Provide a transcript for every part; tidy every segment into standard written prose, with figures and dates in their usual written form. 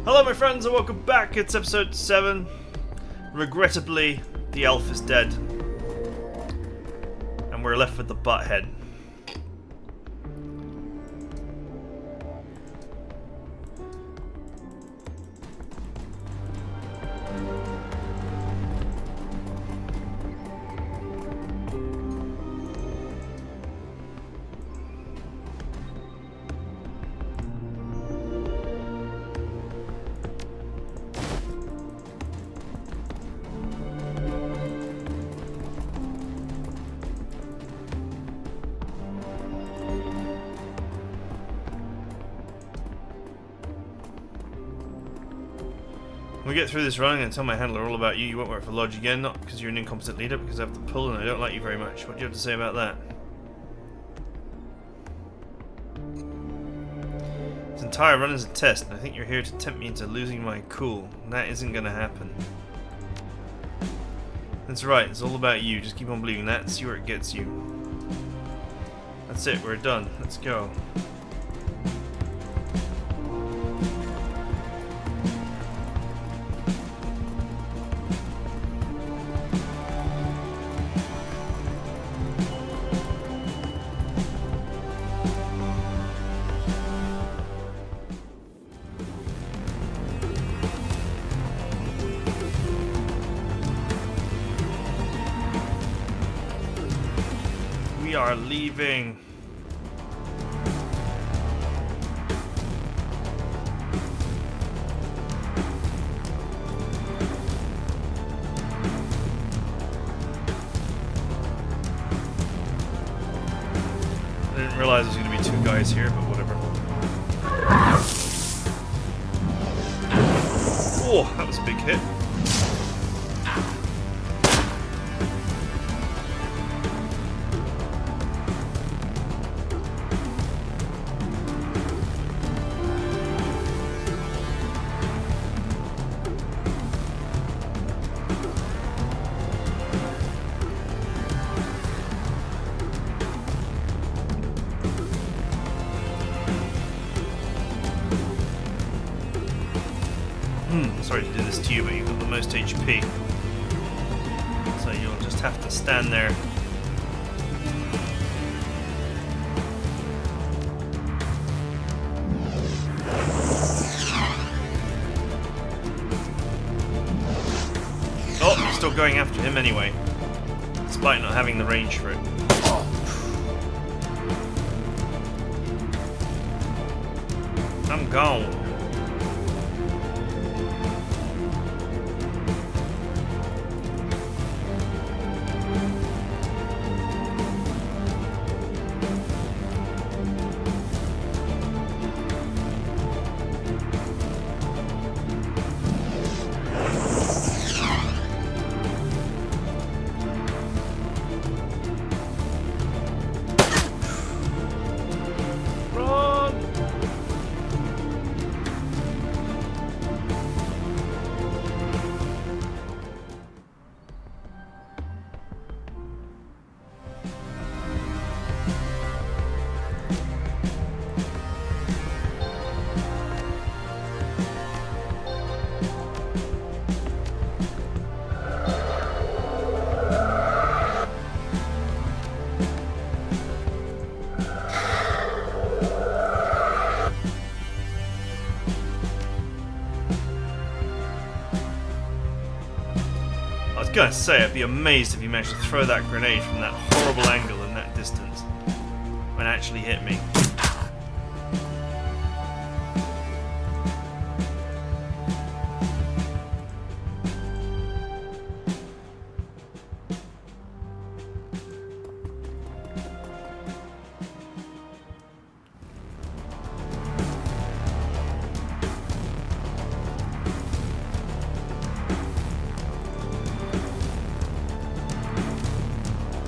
Hello my friends and welcome back, it's episode 7. Regrettably, the elf is dead. And we're left with the butthead. When we get through this run, I'm going to tell my handler all about you. You won't work for the Lodge again, not because you're an incompetent leader, because I have the pull and I don't like you very much. What do you have to say about that? This entire run is a test, and I think you're here to tempt me into losing my cool. That isn't going to happen. That's right, it's all about you. Just keep on believing that and see where it gets you. That's it, we're done. Let's go. We are leaving. I didn't realize there's going to be two guys here, but whatever. Oh, that was a big hit. Sorry to do this to you, but you've got the most HP. So you'll just have to stand there. Oh, you're still going after him anyway, despite not having the range for it. I'm gone. I was gonna say, I'd be amazed if you managed to throw that grenade from that horrible angle and that distance when it actually hit me.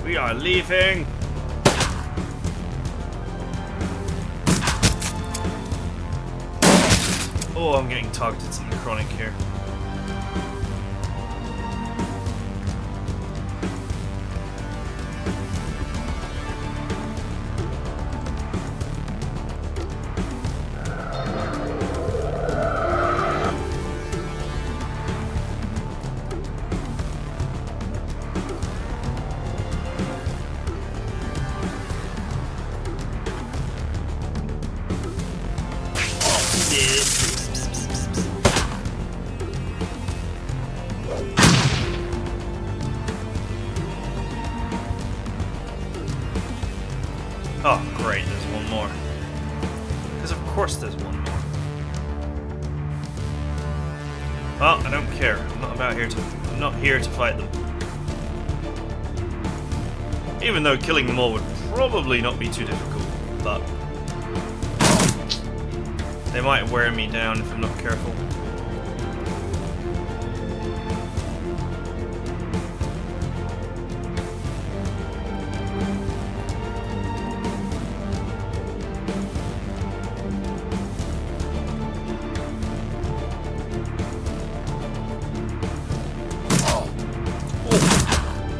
We are leaving. Oh, I'm getting targeted something chronic here. Well, I don't care. I'm not here to fight them. Even though killing them all would probably not be too difficult, but they might wear me down if I'm not careful.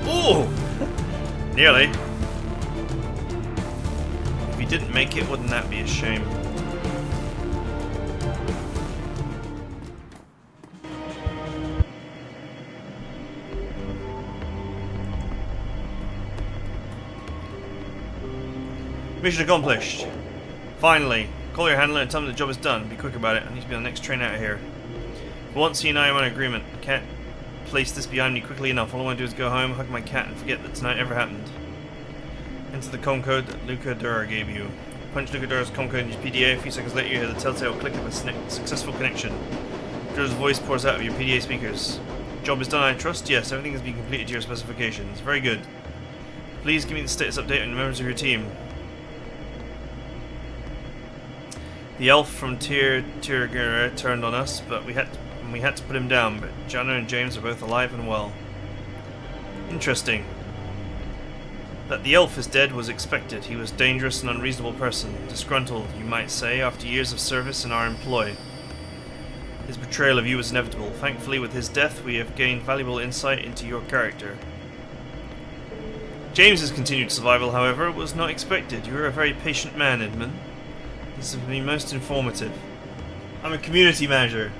Oh! Nearly. If you didn't make it, wouldn't that be a shame? Mission accomplished. Finally. Call your handler and tell him the job is done. Be quick about it. I need to be on the next train out of here. For once, he and I are on agreement. I can't place this behind me quickly enough. All I want to do is go home, hug my cat, and forget that tonight ever happened. Enter the comm code that Luca Dura gave you. Punch Luca Dura's comm code in your PDA. A few seconds later, you hear the telltale click of a successful connection. Dura's voice pours out of your PDA speakers. Job is done, I trust? Yes, everything has been completed to your specifications. Very good. Please give me the status update on the members of your team. The elf from Tiragura turned on us, but we had to put him down, but Jana and James are both alive and well. Interesting. That the elf is dead was expected. He was a dangerous and unreasonable person. Disgruntled, you might say, after years of service in our employ. His betrayal of you was inevitable. Thankfully, with his death, we have gained valuable insight into your character. James's continued survival, however, was not expected. You are a very patient man, Edmon. This has been most informative. I'm a community manager.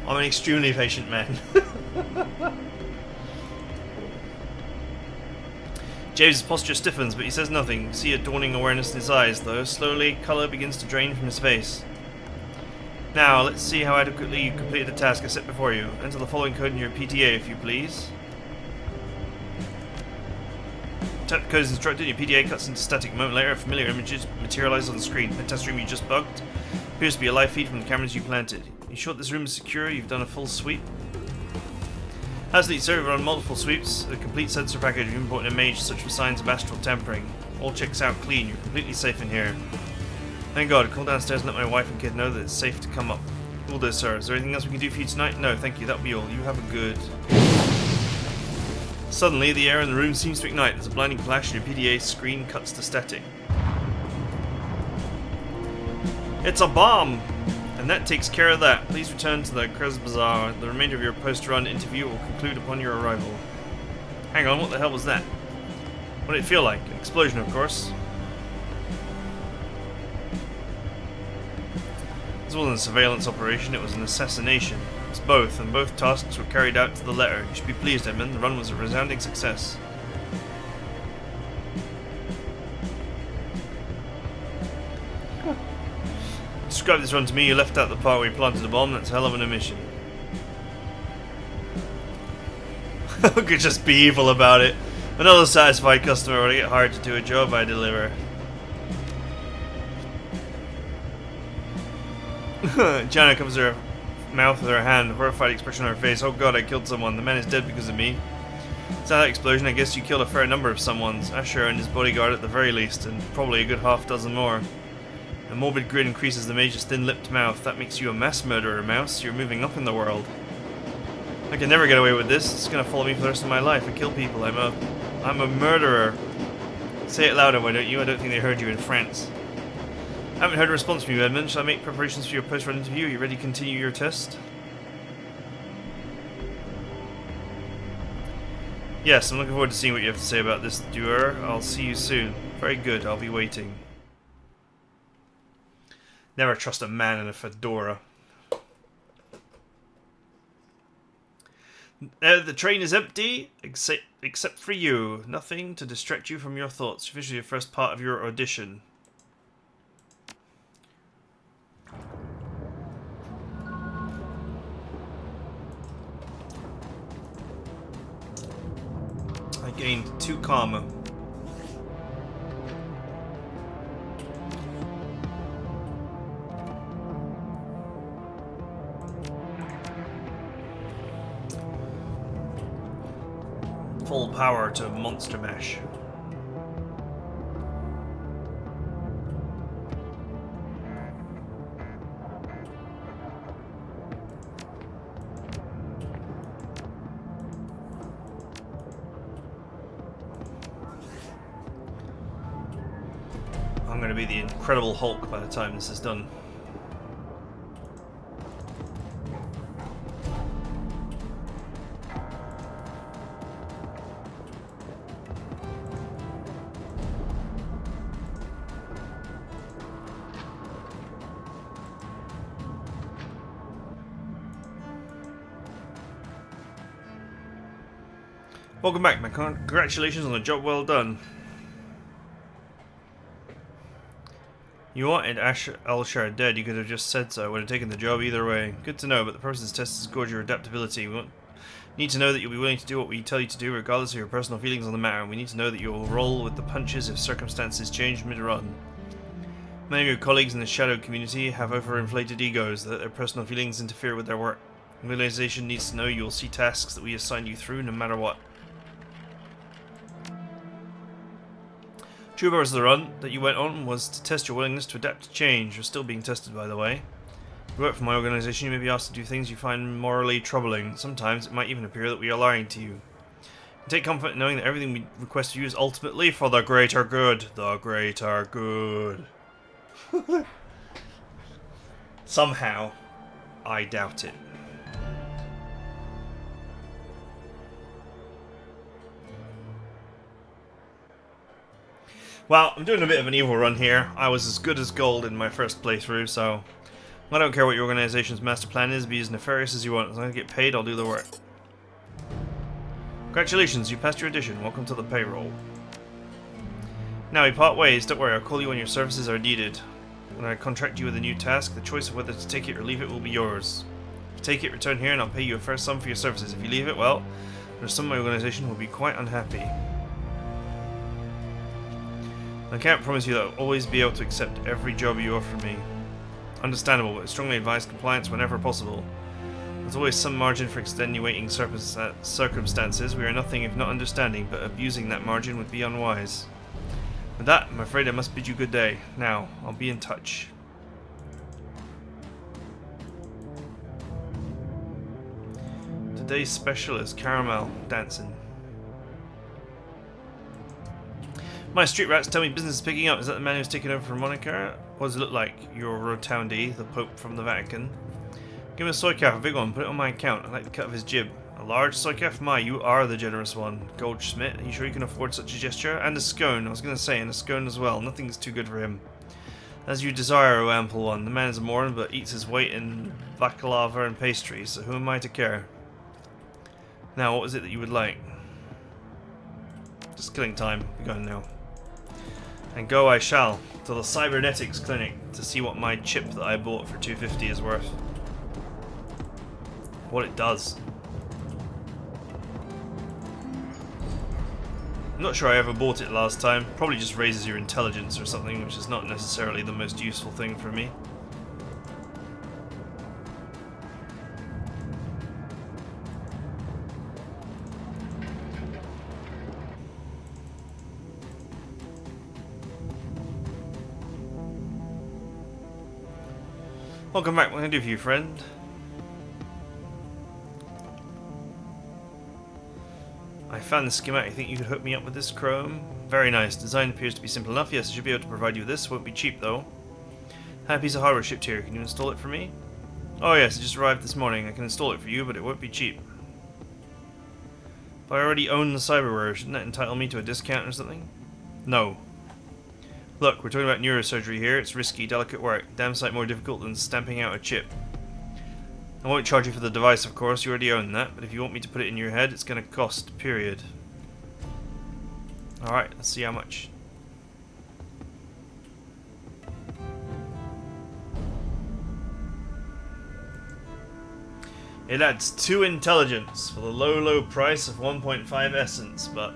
I'm an extremely patient man. James's posture stiffens, but he says nothing. See a dawning awareness in his eyes, though. Slowly, colour begins to drain from his face. Now, let's see how adequately you completed the task I set before you. Enter the following code in your PTA, if you please. Tap the code as instructed, your PDA cuts into static. A moment later, a familiar image materializes on the screen. The test room you just bugged appears to be a live feed from the cameras you planted. You sure this room is secure? You've done a full sweep? Absolutely, sir. We've run multiple sweeps. A complete sensor package. We've imported a mage such for signs of astral tampering. All checks out clean. You're completely safe in here. Thank God. Call downstairs and let my wife and kid know that it's safe to come up. Will do, sir. Is there anything else we can do for you tonight? No, thank you. That'll be all. You have a good... Suddenly, the air in the room seems to ignite. There's a blinding flash and your PDA screen cuts to static. It's a bomb! And that takes care of that. Please return to the Krez Bazaar. The remainder of your post-run interview will conclude upon your arrival. Hang on, what the hell was that? What did it feel like? An explosion, of course. This wasn't a surveillance operation, it was an assassination. It's both, and both tasks were carried out to the letter. You should be pleased, Edmund. The run was a resounding success. Describe this run to me. You left out the part where you planted the bomb. That's a hell of an omission. I could just be evil about it. Another satisfied customer. When I get hired to do a job, I deliver. Jana covers her mouth with her hand, a horrified expression on her face. Oh God, I killed someone. The man is dead because of me. It's that explosion. I guess you killed a fair number of someone's. Asher and his bodyguard at the very least, and probably a good half dozen more. A morbid grin increases the mage's thin-lipped mouth. That makes you a mass murderer, Mouse. You're moving up in the world. I can never get away with this. It's gonna follow me for the rest of my life. I kill people. I'm a murderer. Say it louder, why don't you? I don't think they heard you in France. I haven't heard a response from you, Edmund. Shall I make preparations for your post-run interview? Are you ready to continue your test? Yes, I'm looking forward to seeing what you have to say about this doer. I'll see you soon. Very good, I'll be waiting. Never trust a man in a fedora. The train is empty, except for you. Nothing to distract you from your thoughts. Finish your first part of your audition. I gained 2 karma. Full power to monster mesh. I'm going to be the Incredible Hulk by the time this is done. Welcome back, man. Congratulations on the job well done. You wanted Alshar dead, you could have just said so. I would have taken the job either way. Good to know, but the purpose of this test is to gauge your adaptability. We need to know that you'll be willing to do what we tell you to do, regardless of your personal feelings on the matter. We need to know that you will roll with the punches if circumstances change mid-run. Many of your colleagues in the Shadow community have overinflated egos, that their personal feelings interfere with their work. The organization needs to know you will see tasks that we assign you through, no matter what. True purpose of the run that you went on was to test your willingness to adapt to change. You're still being tested, by the way. If you work for my organization, you may be asked to do things you find morally troubling. Sometimes it might even appear that we are lying to you. Take comfort in knowing that everything we request of you is ultimately for the greater good. The greater good. Somehow, I doubt it. Well, I'm doing a bit of an evil run here. I was as good as gold in my first playthrough, so I don't care what your organization's master plan is, be as nefarious as you want. As long as I get paid, I'll do the work. Congratulations, you passed your audition. Welcome to the payroll. Now we part ways. Don't worry, I'll call you when your services are needed. When I contract you with a new task, the choice of whether to take it or leave it will be yours. If you take it, return here and I'll pay you a fair sum for your services. If you leave it, well, there's some of my organization who will be quite unhappy. I can't promise you that I'll always be able to accept every job you offer me. Understandable, but I strongly advise compliance whenever possible. There's always some margin for extenuating circumstances. We are nothing if not understanding, but abusing that margin would be unwise. With that, I'm afraid I must bid you good day. Now, I'll be in touch. Today's special is caramel dancing. My street rats tell me business is picking up. Is that the man who's taken over from Monica? What does it look like? Your Rotundi, the Pope from the Vatican. Give him a soy calf, a big one. Put it on my account. I like the cut of his jib. A large soy calf? My, you are the generous one. Goldschmidt, are you sure you can afford such a gesture? And a scone. I was going to say, and a scone as well. Nothing's too good for him. As you desire, O ample one. The man is a moron, but eats his weight in baklava and pastry, so who am I to care? Now, what is it that you would like? Just killing time. Be going now. And go I shall, to the cybernetics clinic, to see what my chip that I bought for $250 is worth. What it does. I'm not sure I ever bought it last time. Probably just raises your intelligence or something, which is not necessarily the most useful thing for me. Welcome back. What can I do for you, friend? I found the schematic. Think you could hook me up with this chrome? Very nice. Design appears to be simple enough. Yes, I should be able to provide you with this. Won't be cheap though. Had a piece of hardware shipped here. Can you install it for me? Oh yes, it just arrived this morning. I can install it for you, but it won't be cheap. But I already own the cyberware. Shouldn't that entitle me to a discount or something? No. Look, we're talking about neurosurgery here. It's risky, delicate work. Damn sight more difficult than stamping out a chip. I won't charge you for the device, of course. You already own that. But if you want me to put it in your head, it's going to cost, period. Alright, let's see how much. It adds 2 intelligence for the low, low price of 1.5 essence, but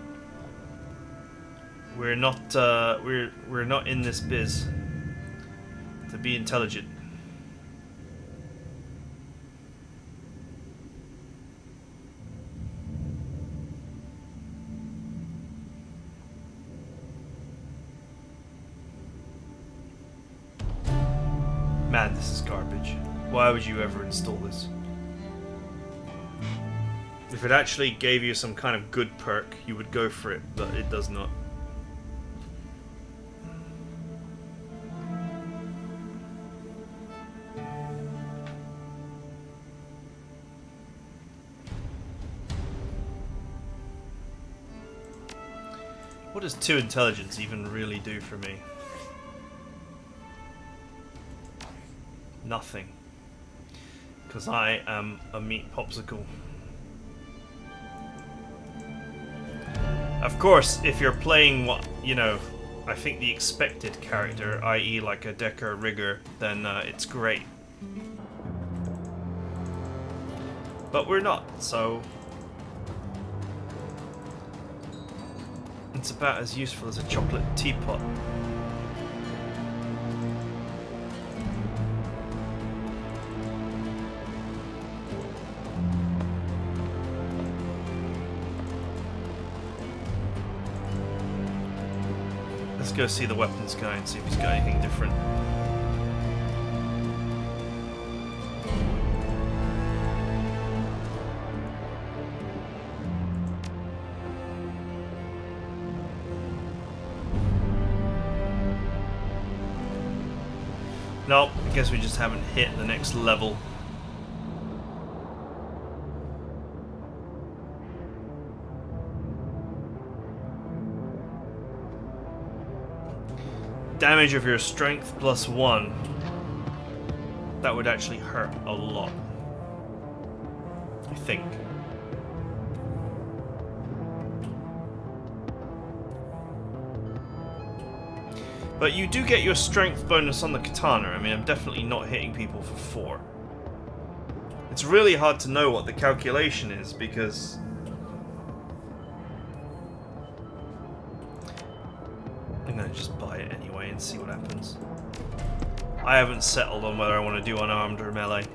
we're not we're not in this biz to be intelligent. Why would you ever install this? If it actually gave you some kind of good perk, you would go for it, but it does not. What does 2 intelligence even really do for me? Nothing. Because I am a meat popsicle. Of course, if you're playing what, you know, I think the expected character, i.e. like a Decker Rigger, then it's great. But we're not, so... it's about as useful as a chocolate teapot. Let's go see the weapons guy and see if he's got anything different. Nope, I guess we just haven't hit the next level. Damage of your strength +1. That would actually hurt a lot, I think. But you do get your strength bonus on the katana. I mean, I'm definitely not hitting people for 4. It's really hard to know what the calculation is because... I'm gonna just buy it anyway and see what happens. I haven't settled on whether I want to do unarmed or melee.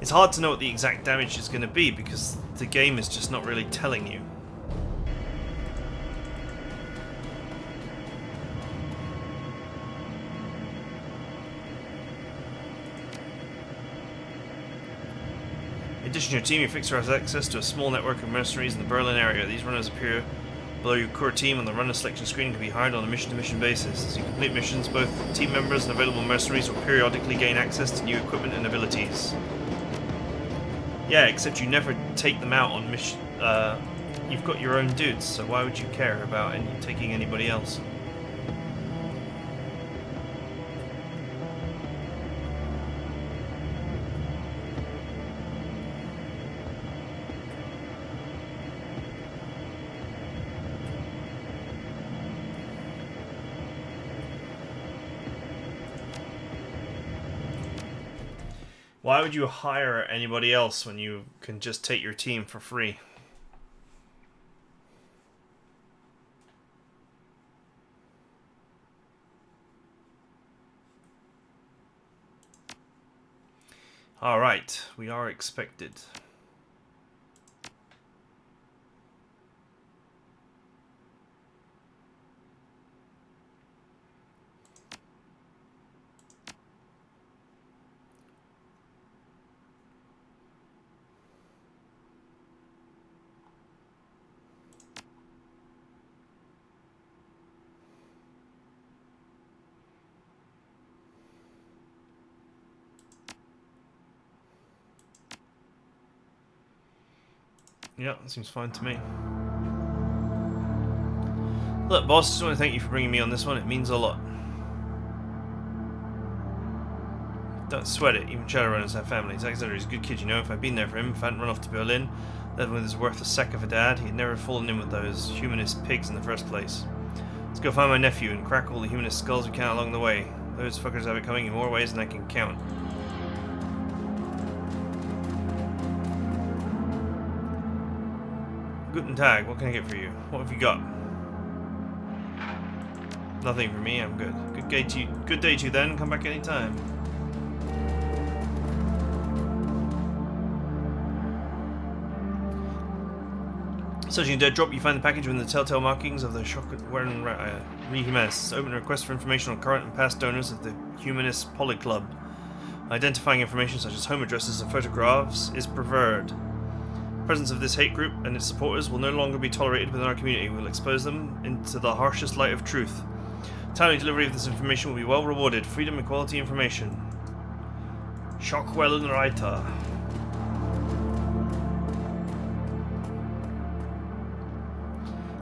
It's hard to know what the exact damage is going to be because the game is just not really telling you. In addition to your team, your fixer has access to a small network of mercenaries in the Berlin area. These runners appear below your core team on the runner selection screen and can be hired on a mission-to-mission basis. As you complete missions, both team members and available mercenaries will periodically gain access to new equipment and abilities. Yeah, except you never take them out on mission. You've got your own dudes, so why would you care about taking anybody else? Why would you hire anybody else when you can just take your team for free? Alright, we are expected. Yeah, that seems fine to me. Look, boss, just want to thank you for bringing me on this one. It means a lot. Don't sweat it. Even Shadowrunners have families. Alexander is a good kid, you know. If I'd been there for him, if I hadn't run off to Berlin, living with his worth a sack of a dad, he'd never fallen in with those humanist pigs in the first place. Let's go find my nephew and crack all the humanist skulls we can along the way. Those fuckers have it coming in more ways than I can count. Guten Tag, what can I get for you? What have you got? Nothing for me, I'm good. Good day to you then, come back anytime. Searching a dead drop, you find the package with the telltale markings of the Shadowrun Dragonfall. Open a request for information on current and past donors of the Humanist Poly Club. Identifying information such as home addresses and photographs is preferred. The presence of this hate group and its supporters will no longer be tolerated within our community. We will expose them into the harshest light of truth. Timely delivery of this information will be well rewarded. Freedom and quality information. Shockwell Reiter.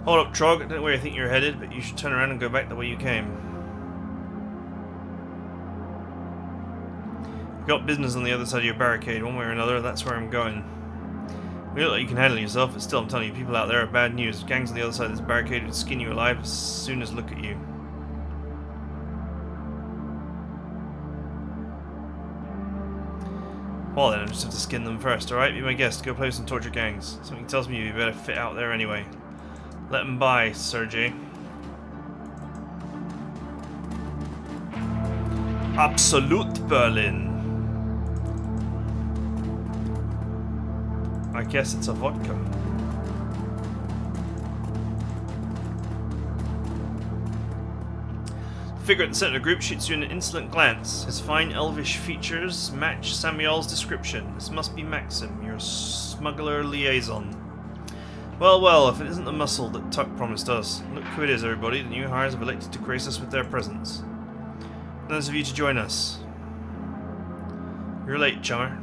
Hold up, Trog. I don't know where you think you're headed, but you should turn around and go back the way you came. You've got business on the other side of your barricade, one way or another. That's where I'm going. You look like you can handle yourself, but still, I'm telling you, people out there are bad news. Gangs on the other side of this barricade would skin you alive as soon as look at you. Well then, I just have to skin them first, alright? Be my guest. Go play with some torture gangs. Something tells me you better fit out there anyway. Let him by, Sergey. Absolute Berlin. I guess it's a vodka. The figure at the center of the group shoots you an insolent glance. His fine elvish features match Samuel's description. This must be Maxim, your smuggler liaison. Well, well, if it isn't the muscle that Tuck promised us. Look who it is, everybody. The new hires have elected to grace us with their presence. Those of you to join us. You're late, chummer.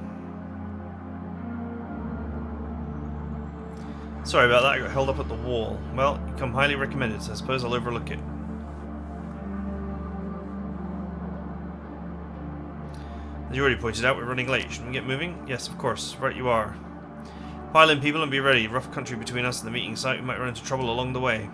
Sorry about that, I got held up at the wall. Well, you come highly recommended, so I suppose I'll overlook it. As you already pointed out, we're running late. Shouldn't we get moving? Yes, of course. Right you are. Pile in, people, and be ready. Rough country between us and the meeting site. We might run into trouble along the way.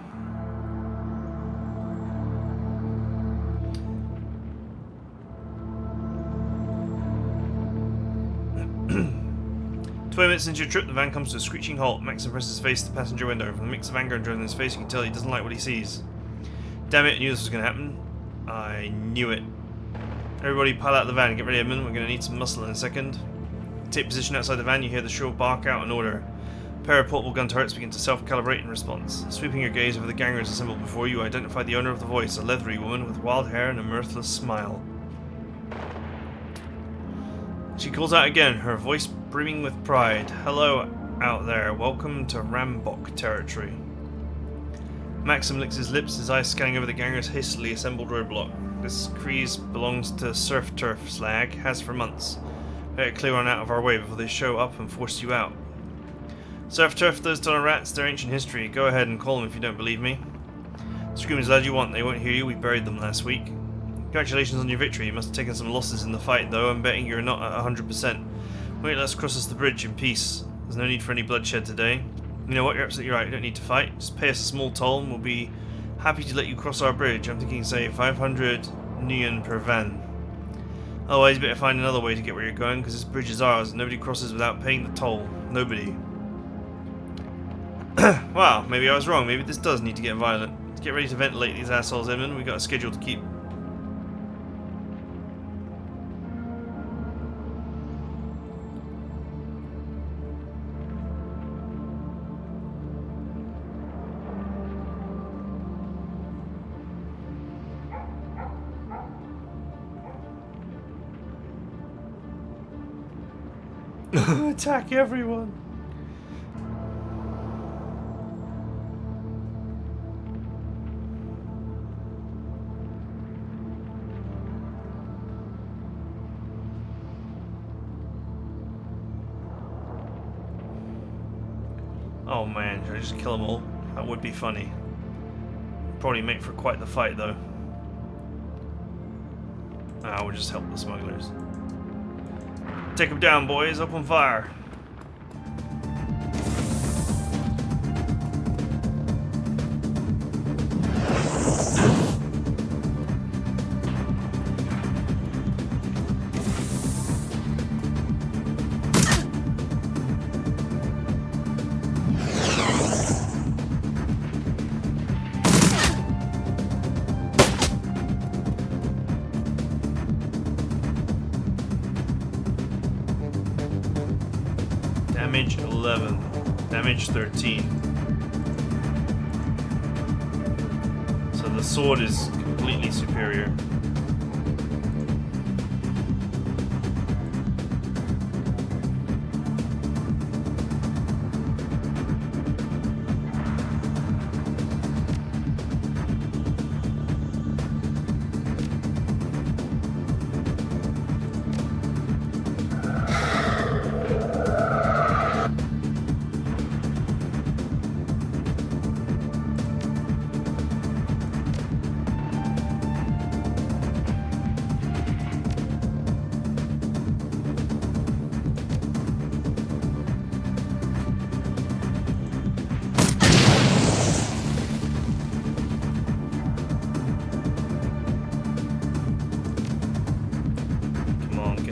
"20 minutes into your trip, the van comes to a screeching halt. Maxim presses his face to the passenger window. From the mix of anger and dread in his face, you can tell he doesn't like what he sees. Damn it, I knew this was going to happen. I knew it. Everybody pile out of the van and get ready, Edmund. We're going to need some muscle in a second. Take position outside the van, you hear the shrill bark out in order. A pair of portable gun turrets begin to self-calibrate in response. Sweeping your gaze over the gangers assembled before you, identify the owner of the voice, a leathery woman with wild hair and a mirthless smile. She calls out again, her voice brimming with pride. Hello out there, welcome to Rambok territory. Maxim licks his lips, his eyes scanning over the gangers' hastily assembled roadblock. This crease belongs to Surf Turf Slag, has for months. Better clear on out of our way before they show up and force you out. Surf Turf, those tunnel rats, their ancient history. Go ahead and call them if you don't believe me. Scream as loud as you want, they won't hear you, we buried them last week. Congratulations on your victory, you must have taken some losses in the fight though, I'm betting you're not at 100%. Wait, let's cross us the bridge in peace. There's no need for any bloodshed today. You know what, you're absolutely right, you don't need to fight. Just pay us a small toll and we'll be happy to let you cross our bridge. I'm thinking, say, 500 Nguyen per van. Otherwise, you better find another way to get where you're going, because this bridge is ours, and nobody crosses without paying the toll. Nobody. Wow, maybe I was wrong. Maybe this does need to get violent. Get ready to ventilate these assholes, Edmund. We've got a schedule to keep. Attack everyone! Oh man, should I just kill them all? That would be funny. Probably make for quite the fight though. Ah, we'll just help the smugglers. Take them down, boys. Open fire. Damage 11. Damage 13. sword is completely superior.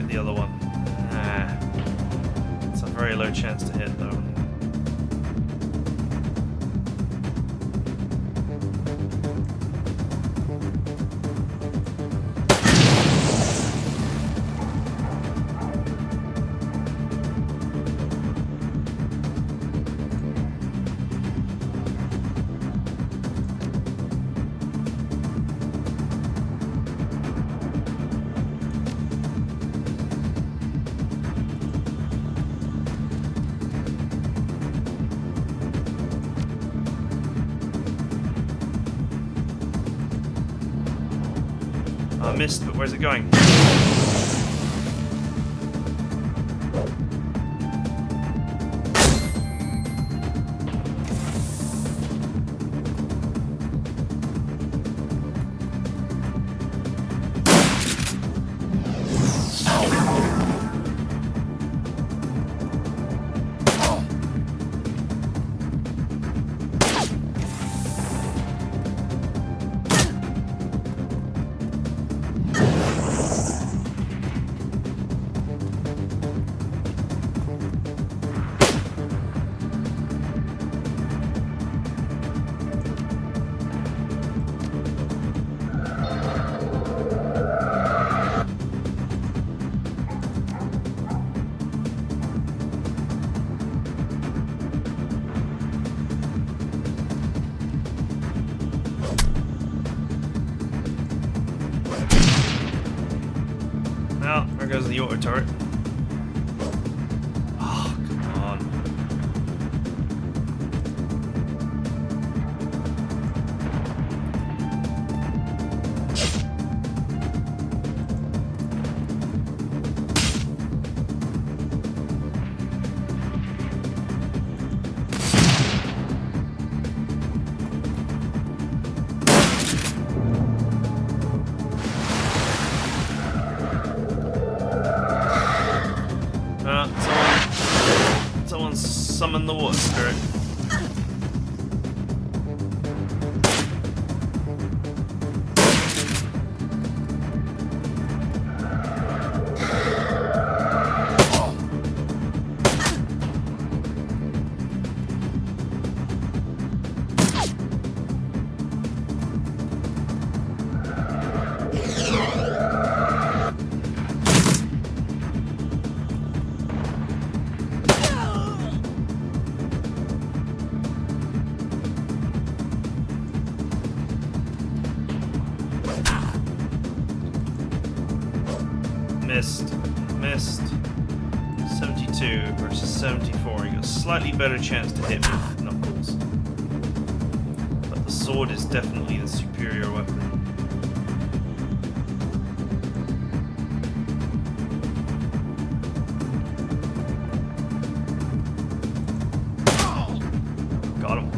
The other one. It's a very low chance to hit though. I missed, but where's it going? Well, there goes the auto turret. Oh, come on. Someone summon the water spirit. Missed. 72 versus 74. You got a slightly better chance to hit me with knuckles. But the sword is definitely the superior weapon. Got him.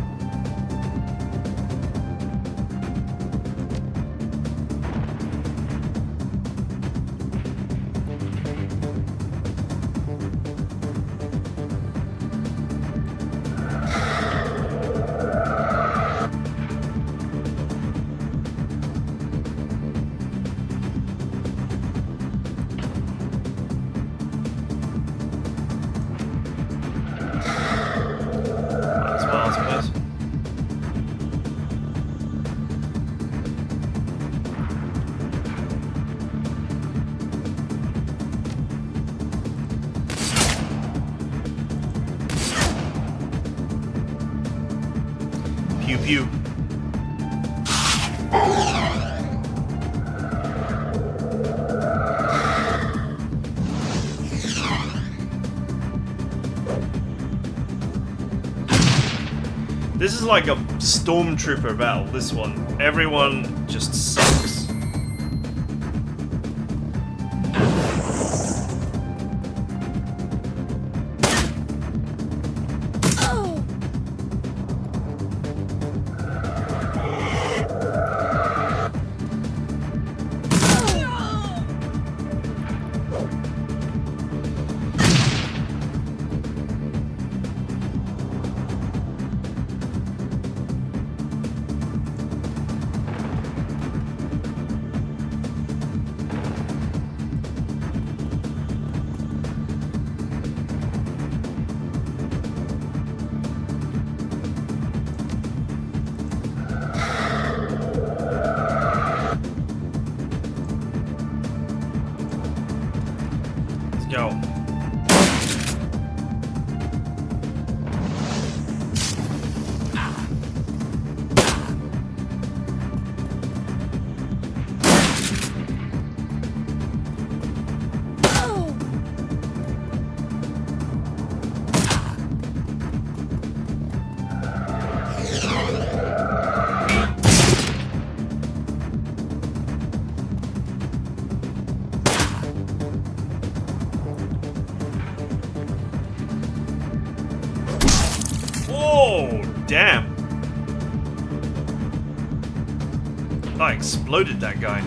Pew pew. This is like a stormtrooper battle, this one. Everyone just sucks. Go. Oh, damn. I exploded that guy.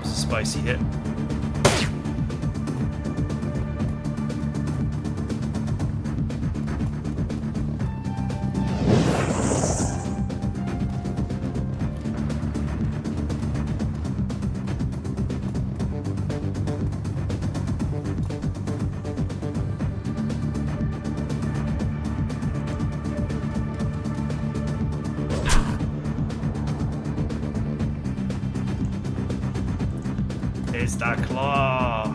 Spicy hit. It's the claw.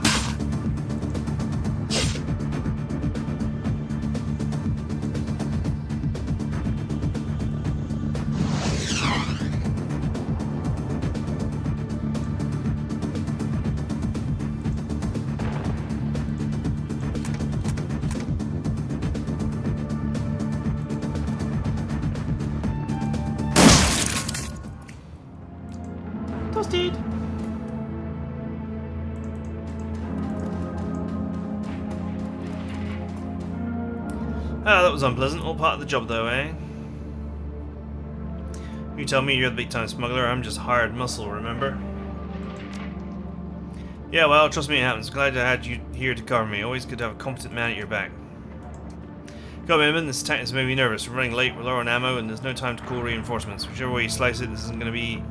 Toasted. Ah, that was unpleasant. All part of the job, though, eh? You tell me you're the big-time smuggler. I'm just hired muscle, remember? Yeah, well, trust me, it happens. Glad I had you here to cover me. Always good to have a competent man at your back. Go, Edmon. This attack has made me nervous. We're running late, we're low on ammo, and there's no time to call reinforcements. Whichever way you slice it, this isn't going to be...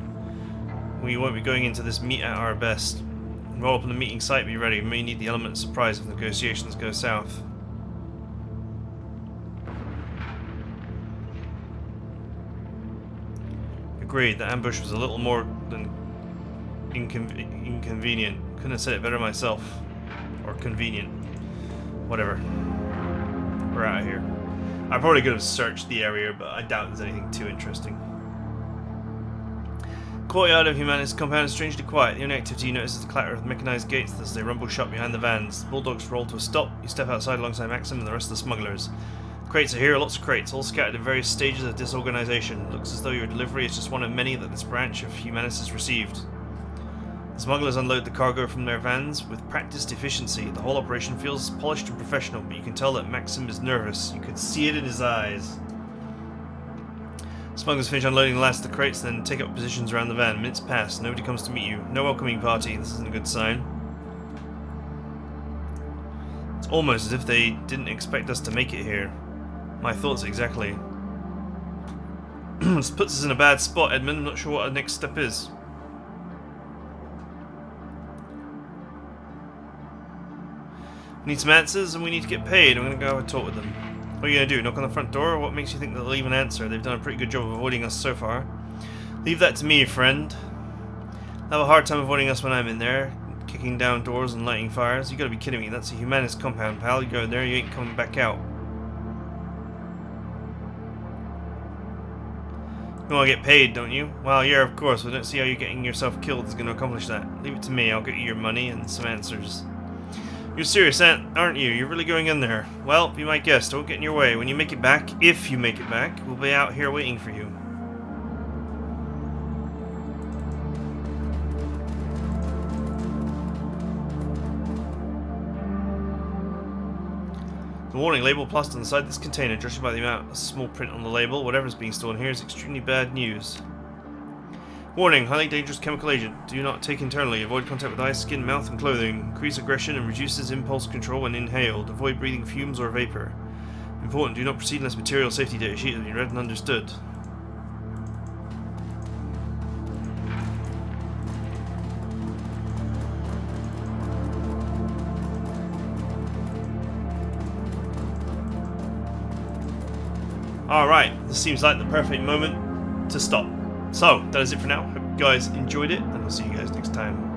We won't be going into this meet at our best. Roll up on the meeting site, be ready. We may need the element of surprise if negotiations go south. Agreed, the ambush was a little more than inconvenient. Couldn't have said it better myself. Or convenient. Whatever. We're out of here. I probably could have searched the area, but I doubt there's anything too interesting. Courtyard of Humanist compound is strangely quiet. The only activity you notice is the clatter of mechanized gates as they rumble shut behind the vans. The bulldogs roll to a stop. You step outside alongside Maxim and the rest of the smugglers. Crates are here, lots of crates, all scattered at various stages of disorganization. It looks as though your delivery is just one of many that this branch of Humanist has received. The smugglers unload the cargo from their vans with practiced efficiency. The whole operation feels polished and professional, but you can tell that Maxim is nervous. You can see it in his eyes. Smugglers finish unloading the last of the crates, then take up positions around the van. Minutes pass, nobody comes to meet you. No welcoming party, this isn't a good sign. Let's almost as if they didn't expect us to make it here. My thoughts exactly. This puts us in a bad spot, Edmund. I'm not sure what our next step is. We need some answers and we need to get paid. I'm going to go and talk with them. What are you going to do? Knock on the front door? Or what makes you think they'll leave an answer? They've done a pretty good job of avoiding us so far. Leave that to me, friend. They'll have a hard time avoiding us when I'm in there, kicking down doors and lighting fires. You gotta be kidding me. That's a humanist compound, pal. You go in there, you ain't coming back out. You want to get paid, don't you? Well, yeah, of course. We don't see how you getting yourself killed is going to accomplish that. Leave it to me. I'll get you your money and some answers. You're serious, aren't you? You're really going in there. Well, be my guest. Don't get in your way. When you make it back, if you make it back, we'll be out here waiting for you. The warning label plastered inside this container, judging by the amount of small print on the label, whatever's being stolen here is extremely bad news. Warning, highly dangerous chemical agent. Do not take internally. Avoid contact with eyes, skin, mouth, and clothing. Increase aggression and reduces impulse control when inhaled. Avoid breathing fumes or vapor. Important, do not proceed unless material safety data sheet has been read and understood. Alright, this seems like the perfect moment to stop. So, that is it for now. Hope you guys enjoyed it, and I'll see you guys next time.